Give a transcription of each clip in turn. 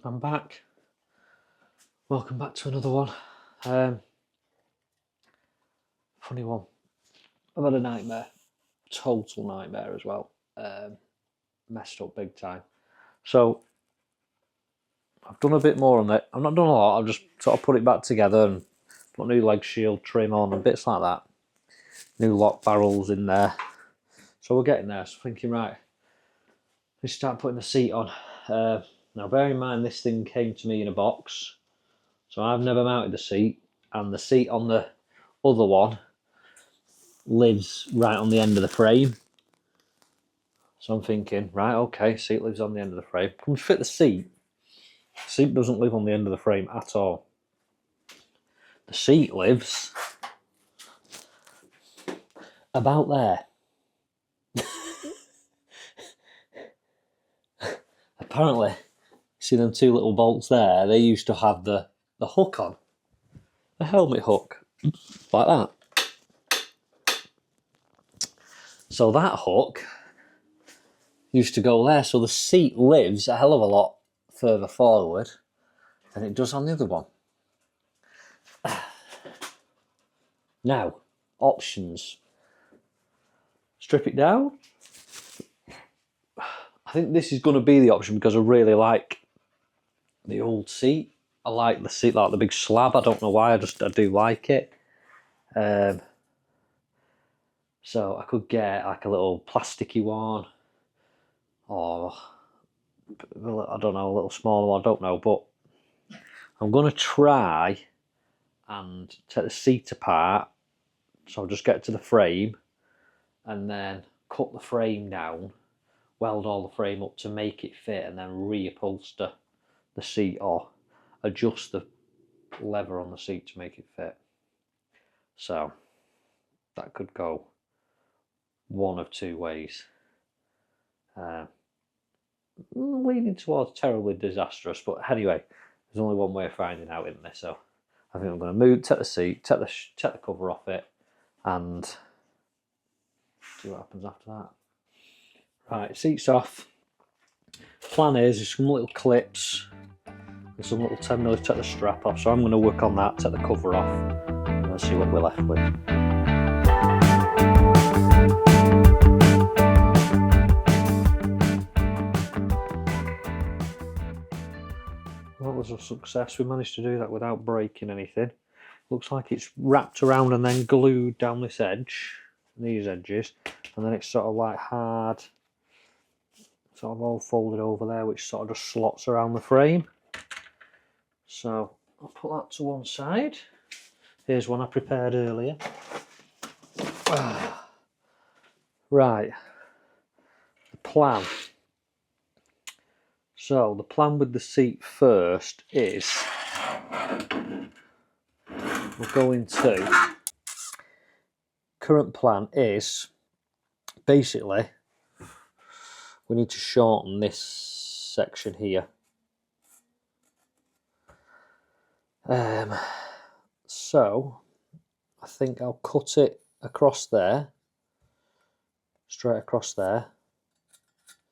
I'm back. Welcome back to another one. Funny one. I've had a nightmare. Total nightmare as well. Messed up big time. So I've done a bit more on it. I've not done a lot. I've just sort of put it back together and put new leg shield trim on and bits like that. New lock barrels in there. So we're getting there. So thinking, right, let's start putting the seat on. Now bear in mind this thing came to me in a box. So I've never mounted the seat, and the seat on the other one lives right on the end of the frame. So I'm thinking, right, okay, seat lives on the end of the frame. Come to fit the seat doesn't live on the end of the frame at all. The seat lives about there. Apparently, see them two little bolts there, they used to have the hook on. The helmet hook. Like that. So that hook used to go there, so the seat lives a hell of a lot further forward than it does on the other one. Now, options. Strip it down. I think this is going to be the option because I really like the old seat. I like the seat, like the big slab. I don't know why, I do like it. So I could get like a little plasticky one, or I don't know, a little smaller one, I don't know, but I'm going to try and take the seat apart. So I'll just get to the frame and then cut the frame down, weld all the frame up to make it fit, and then reupholster the seat or adjust the lever on the seat to make it fit. So that could go one of two ways. Leaning towards terribly disastrous, but anyway, there's only one way of finding out, isn't there? So I think I'm going to take the seat, take the cover off it, and see what happens after that. Right, seat's off. Plan is some little clips and some little 10mm to take the strap off, so I'm going to work on that, take the cover off, and then see what we're left with. That was a success. We managed to do that without breaking anything. Looks like it's wrapped around and then glued down this edge, these edges, and then it's sort of like hard, sort of all folded over there, which sort of just slots around the frame. So I'll put that to one side. Here's one I prepared earlier. Right, the plan. So the plan with the seat first is we're going to, current plan is basically we need to shorten this section here. So I think I'll cut it across there, straight across there.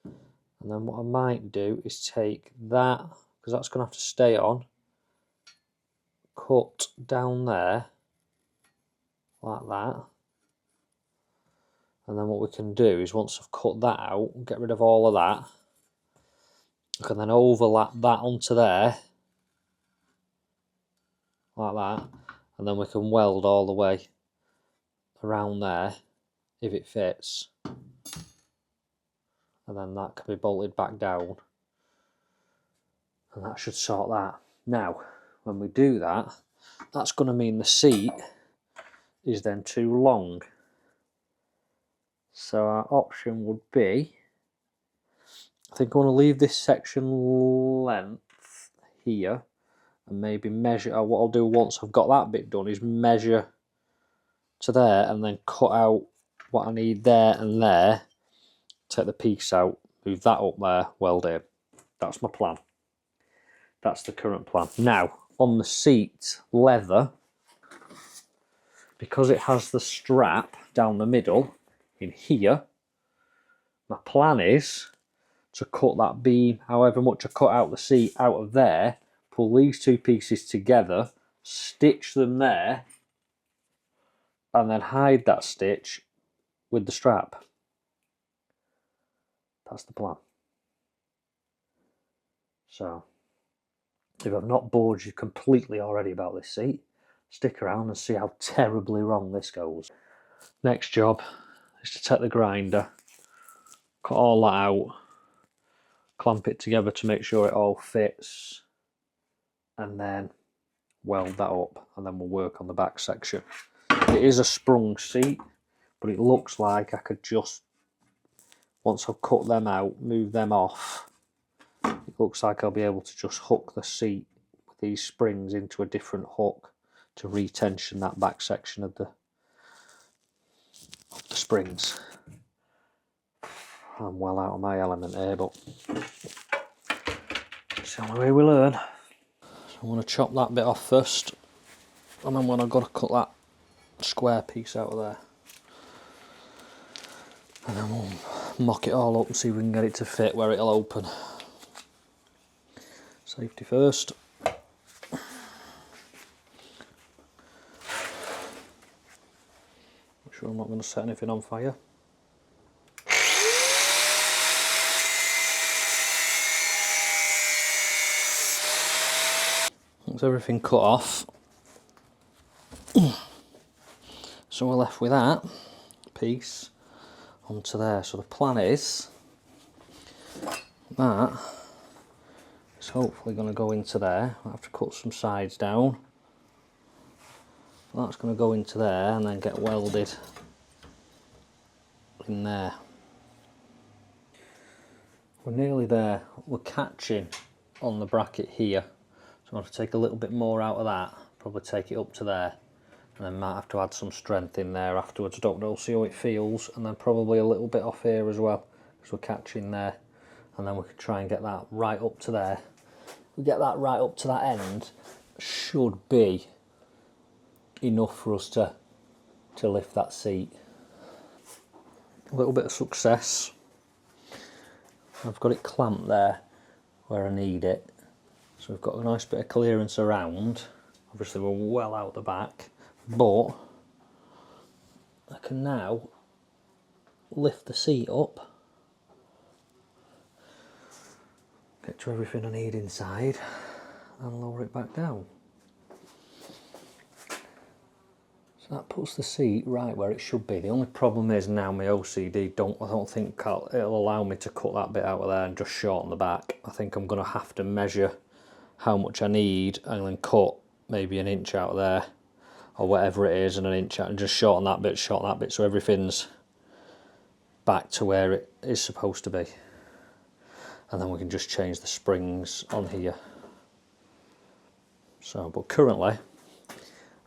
And then what I might do is take that, because that's going to have to stay on, cut down there, like that. And then what we can do is, once I've cut that out, get rid of all of that, I can then overlap that onto there, like that. And then we can weld all the way around there, if it fits. And then that can be bolted back down, and that should sort that. Now, when we do that, that's going to mean the seat is then too long. So our option would be, I think I want to leave this section length here, and maybe measure, or what I'll do once I've got that bit done is measure to there, and then cut out what I need there and there. Take the piece out, move that up there, weld it. That's my plan. That's the current plan. Now, on the seat leather, because it has the strap down the middle in here, my plan is to cut that beam, however much I cut out the seat out of there, pull these two pieces together, stitch them there, and then hide that stitch with the strap. That's the plan. So, if I've not bored you completely already about this seat, stick around and see how terribly wrong this goes. Next job is to take the grinder, cut all that out, clamp it together to make sure it all fits, and then weld that up, and then we'll work on the back section. It is a sprung seat, but it looks like I could just, once I've cut them out, move them off, it looks like I'll be able to just hook the seat with these springs into a different hook to retension that back section of the springs. I'm well out of my element here, but it's the only way we learn. So I'm going to chop that bit off first, and then when I've got to cut that square piece out of there, and then we'll mock it all up and see if we can get it to fit where it'll open. Safety first. Make sure I'm not going to set anything on fire. That's everything cut off. So we're left with that piece onto there. So the plan is that it's hopefully going to go into there. I have to cut some sides down. That's going to go into there and then get welded in there. We're nearly there. We're catching on the bracket here, so I'm going to take a little bit more out of that, probably take it up to there, and then might have to add some strength in there afterwards. I don't know, see how it feels, and then probably a little bit off here as well, because we're catching there, and then we can try and get that right up to there. We get that right up to that end, should be enough for us to lift that seat. A little bit of success. I've got it clamped there where I need it, so we've got a nice bit of clearance around. Obviously we're well out the back, but I can now lift the seat up, get to everything I need inside, and lower it back down. So that puts the seat right where it should be. The only problem is now my OCD I don't think it'll allow me to cut that bit out of there and just shorten the back. I think I'm going to have to measure how much I need and then cut maybe an inch out of there or whatever it is, and an inch out, and just shorten that bit, so everything's back to where it is supposed to be. And then we can just change the springs on here. So, but currently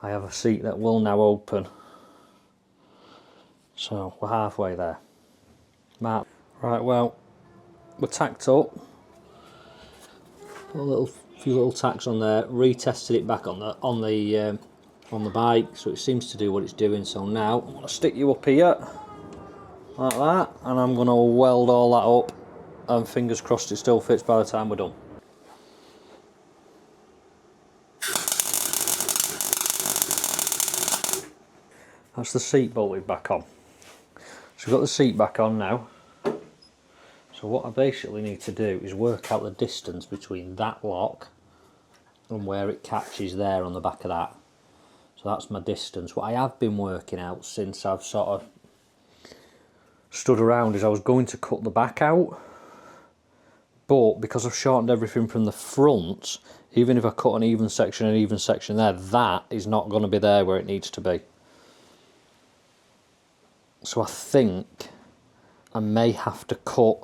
I have a seat that will now open, so we're halfway there. Right, well, we're tacked up, put a few little tacks on there, retested it back on the bike, so it seems to do what it's doing. So now I'm going to stick you up here like that, and I'm going to weld all that up, and fingers crossed it still fits by the time we're done. That's the seat bolted back on. So we've got the seat back on now. So what I basically need to do is work out the distance between that lock and where it catches there on the back of that. So that's my distance. What I have been working out since I've sort of stood around is I was going to cut the back out, but because I've shortened everything from the front, even if I cut an even section there, that is not going to be there where it needs to be. So I think I may have to cut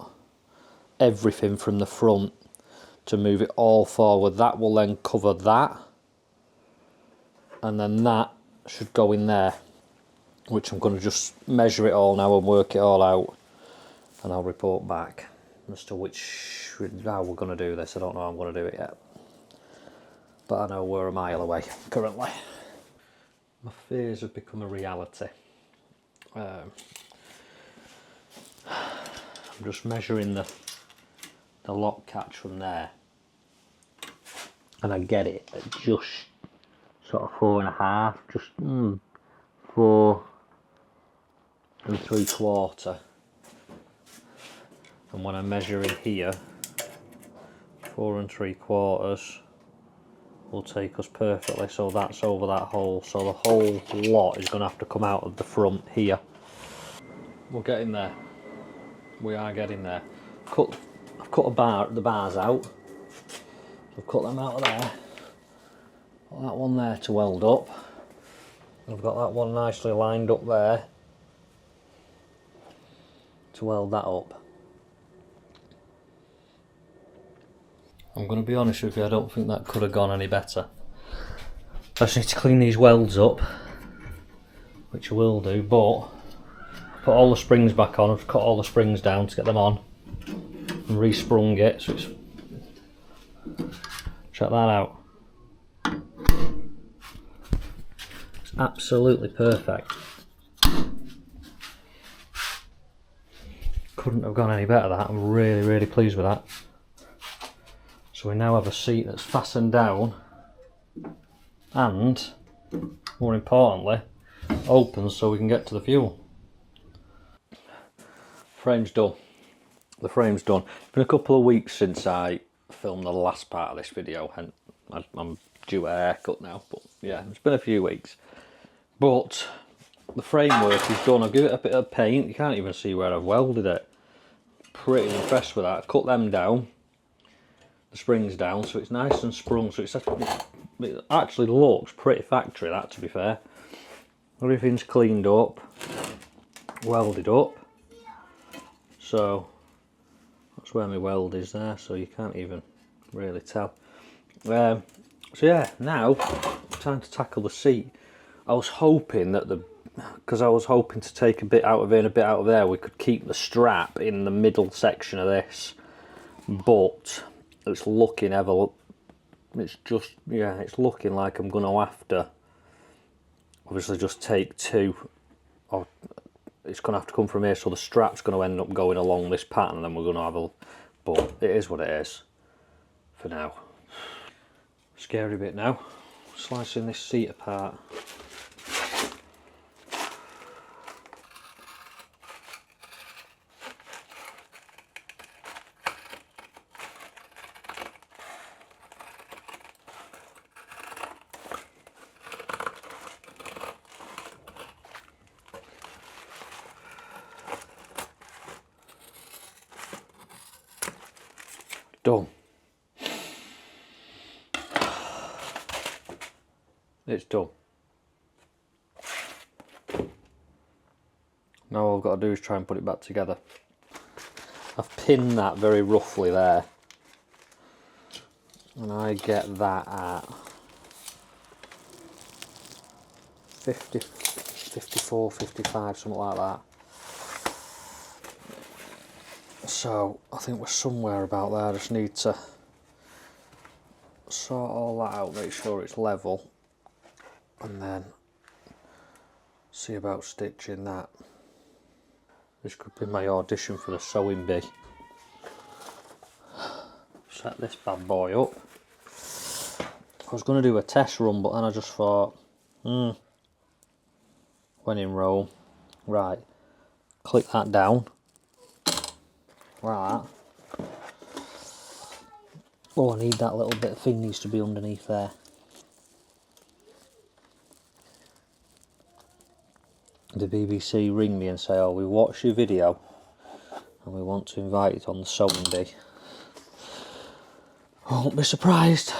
everything from the front to move it all forward. That will then cover that, and then that should go in there, which I'm going to just measure it all now and work it all out, and I'll report back as to how we're going to do this. I don't know how I'm going to do it yet, but I know we're a mile away currently. My fears have become a reality. I'm just measuring the the lock catch from there, and I get it at just sort of 4.5, just 4 3/4, and when I measure in here, 4 3/4 will take us perfectly, so that's over that hole, so the whole lot is going to have to come out of the front here. We're getting there, we are getting there. I've cut the bars out, I've cut them out of there, got that one there to weld up, I've got that one nicely lined up there to weld that up. I'm going to be honest with you, I don't think that could have gone any better. I just need to clean these welds up, which I will do, but put all the springs back on. I've cut all the springs down to get them on and resprung it, so it's, check that out, it's absolutely perfect. Couldn't have gone any better, that. I'm really pleased with that. So we now have a seat that's fastened down and, more importantly, opens so we can get to the fuel. Frame's done. The frame's done. It's been a couple of weeks since I filmed the last part of this video, and I'm due a haircut now, but yeah, it's been a few weeks. But the framework is done. I've given it a bit of paint. You can't even see where I've welded it. Pretty impressed with that. Cut them down, the springs down, so it's nice and sprung, so it actually looks pretty factory, that, to be fair. Everything's cleaned up, welded up, so that's where my weld is there, so you can't even really tell. So yeah, now time to tackle the seat. I was hoping that because I was hoping to take a bit out of here and a bit out of there, we could keep the strap in the middle section of this, but it's looking it's looking like I'm going to have to obviously just take two, or it's going to have to come from here, so the strap's going to end up going along this pattern, and then we're going to have but it is what it is for now. Scary bit now, slicing this seat apart. Done. It's done. Now all I've got to do is try and put it back together. I've pinned that very roughly there, and I get that at 50, 54, 55, something like that. So I think we're somewhere about there. I just need to sort all that out, make sure it's level, and then see about stitching that. This could be my audition for the sewing bee. Set this bad boy up. I was going to do a test run, but then I just thought, when in Rome, right, click that down, like that. Oh, I need that little bit of thing needs to be underneath there. The BBC ring me and say, oh, we watched your video and we want to invite you on the sewing bee. I won't be surprised.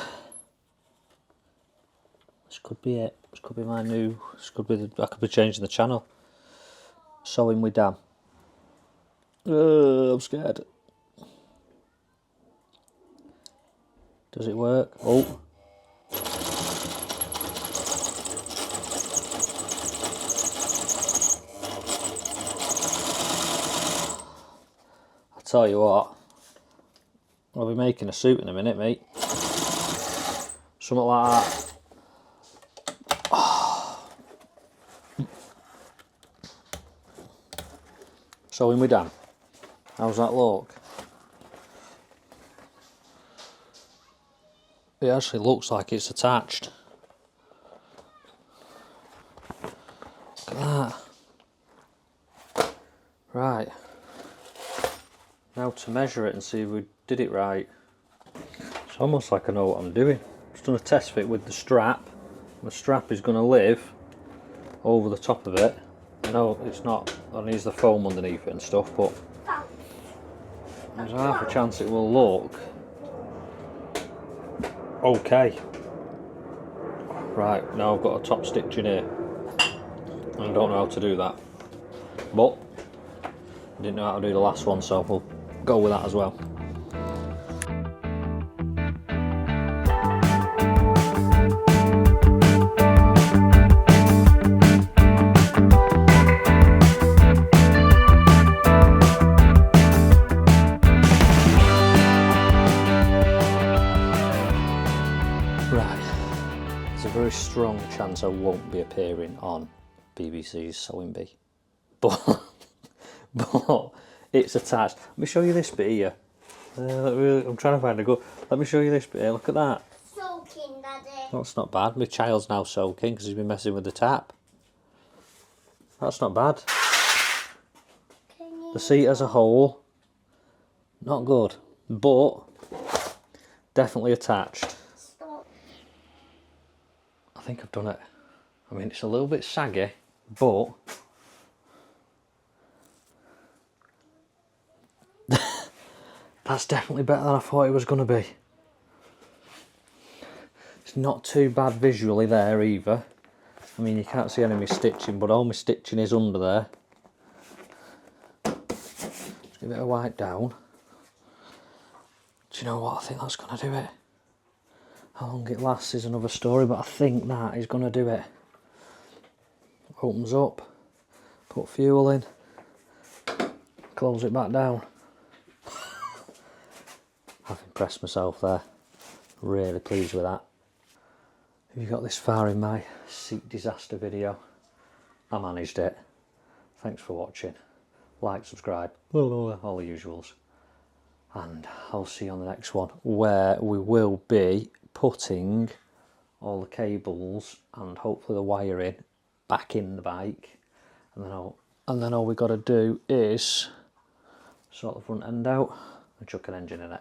This could be it. This could be my new, I could be changing the channel. Sewing with Dan. I'm scared. Does it work? Oh. I tell you what, I'll be making a suit in a minute, mate. Something like that. Sewing with Dan. How's that look? it actually looks like it's attached. Look at that. Right. Now to measure it and see if we did it right. It's almost like I know what I'm doing. Just done a test fit with the strap. The strap is going to live over the top of it. No, it's not. That needs the foam underneath it and stuff, but there's half a chance it will look okay. Right, now I've got a top stitch in here. I don't know how to do that, but I didn't know how to do the last one, so we'll go with that as well. Very strong chance I won't be appearing on BBC's Sewing Bee, but it's attached. Let me show you this bit here. I'm trying to find a good. Let me show you this bit here. Look at that. Soaking, Daddy. That's not bad. My child's now soaking because he's been messing with the tap. That's not bad. The seat as a whole, not good, but definitely attached. I think I've done it. I mean, it's a little bit saggy, but that's definitely better than I thought it was going to be. It's not too bad visually there either. I mean, you can't see any of my stitching, but all my stitching is under there. Just give it a wipe down. Do you know what? I think that's going to do it. How long it lasts is another story, but I think that is going to do it. Opens up, put fuel in, close it back down. I've impressed myself there. Really pleased with that. If you got this far in my seat disaster video, I managed it. Thanks for watching. Like, subscribe, all the usuals. And I'll see you on the next one, where we will be putting all the cables and hopefully the wiring back in the bike, and then all we got to do is sort the front end out and chuck an engine in it.